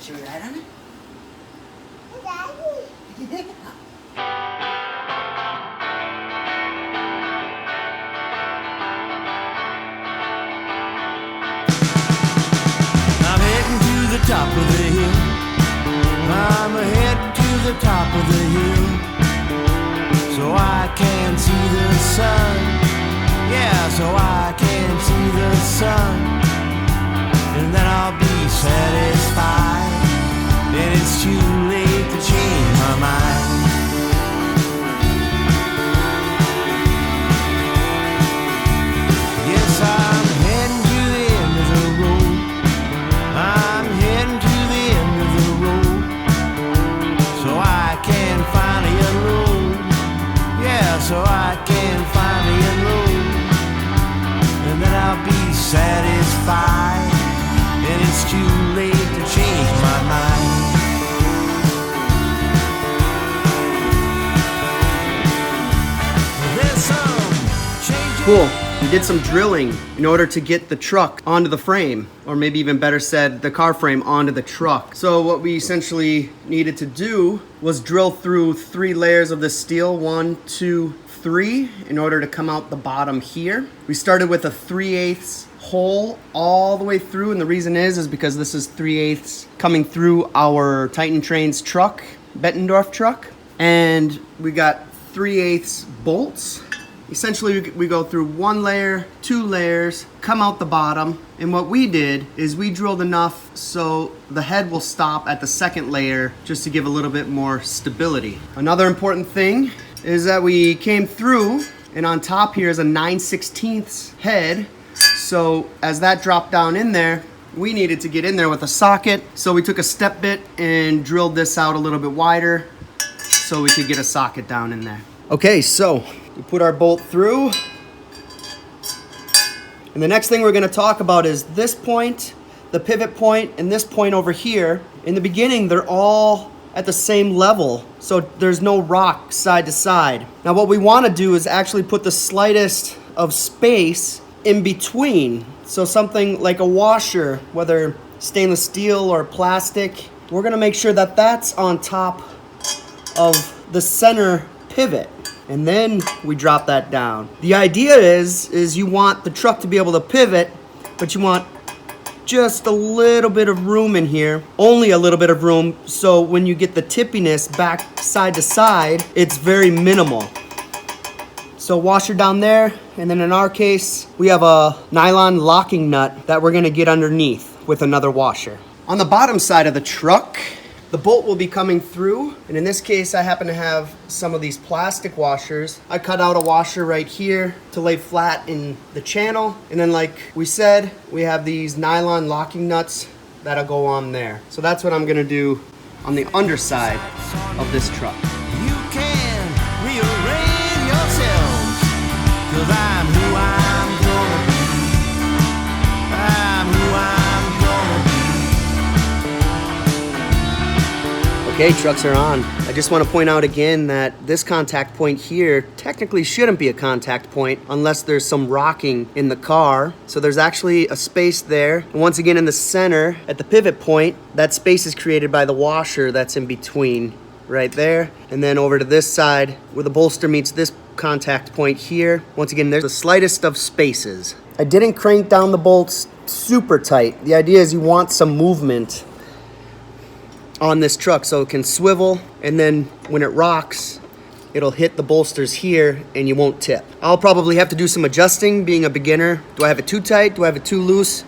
Should we ride on it? Yeah. I'm heading to the top of the hill. I'm heading to the top of the hill, so I can see the sun. Yeah, so I can see the sun, and then I'll be satisfied. And it's too late to change my mind. Yes, I'm heading to the end of the road. I'm heading to the end of the road, so I can finally unload. Yeah, so I can finally unload, and then I'll be satisfied. And it's too late to change my mind. There's some changes. Cool. We did some drilling in order to get the truck onto the frame, or maybe even better said, the car frame onto the truck. So what we essentially needed to do was drill through 3 layers of the steel, 1, 2, 3, in order to come out the bottom here. We started with a 3/8 hole all the way through, and the reason is because this is 3/8 coming through our Titan Trains truck, Bettendorf truck, and we got 3/8 bolts. Essentially, we go through 1 layer, 2 layers, come out the bottom, and what we did is we drilled enough so the head will stop at the 2nd layer just to give a little bit more stability. Another important thing is that we came through, and on top here is a 9/16 head. So as that dropped down in there, we needed to get in there with a socket. So we took a step bit and drilled this out a little bit wider so we could get a socket down in there. Okay, so we put our bolt through. And the next thing we're gonna talk about is this point, the pivot point, and this point over here. In the beginning, they're all at the same level, so there's no rock side to side. Now what we wanna do is actually put the slightest of space in between. So something like a washer, whether stainless steel or plastic, we're gonna make sure that that's on top of the center pivot. And then we drop that down. The idea is you want the truck to be able to pivot, but you want just a little bit of room in here, only a little bit of room, so when you get the tippiness back side to side, it's very minimal. So washer down there, and then in our case, we have a nylon locking nut that we're gonna get underneath with another washer. On the bottom side of the truck, the bolt will be coming through, and in this case, I happen to have some of these plastic washers. I cut out a washer right here to lay flat in the channel, and then like we said, we have these nylon locking nuts that'll go on there. So that's what I'm gonna do on the underside of this truck. You can rearrange yourselves, 'cause I'm who I'm gonna be. I'm who I'm gonna be. Okay, trucks are on. I just want to point out again that this contact point here technically shouldn't be a contact point unless there's some rocking in the car. So there's actually a space there. And once again, in the center, at the pivot point, that space is created by the washer that's in between right there. And then over to this side, where the bolster meets this contact point here, once again, there's the slightest of spaces. I didn't crank down the bolts super tight. The idea is you want some movement on this truck so it can swivel, and then when it rocks, it'll hit the bolsters here and you won't tip. I'll probably have to do some adjusting being a beginner. Do I have it too tight? Do I have it too loose?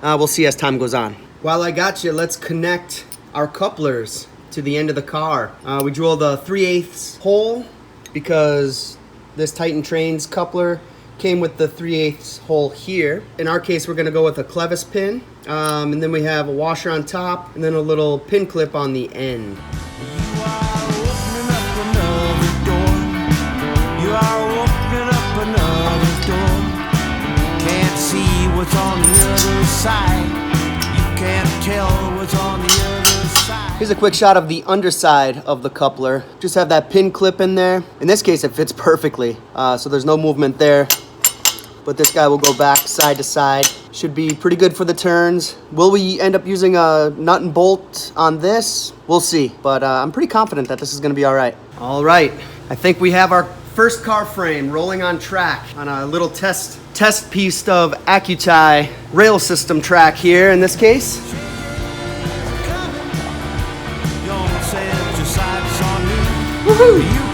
We'll see as time goes on. While I got you, let's connect our couplers to the end of the car. We drilled a 3/8 hole because this Titan Trains coupler came with the 3/8 hole here. In our case, we're gonna go with a clevis pin. And then we have a washer on top and then a little pin clip on the end. You are opening up another door. You are opening up another door. Can't see what's on the other side. You can't tell what's on the other side. Here's a quick shot of the underside of the coupler. Just have that pin clip in there. In this case, it fits perfectly. So there's no movement there. but this guy will go back side to side. Should be pretty good for the turns. Will we end up using a nut and bolt on this? We'll see, but I'm pretty confident that this is gonna be all right. All right, I think we have our first car frame rolling on track on a little test piece of Accu-Tie Rail System track here in this case. Woohoo!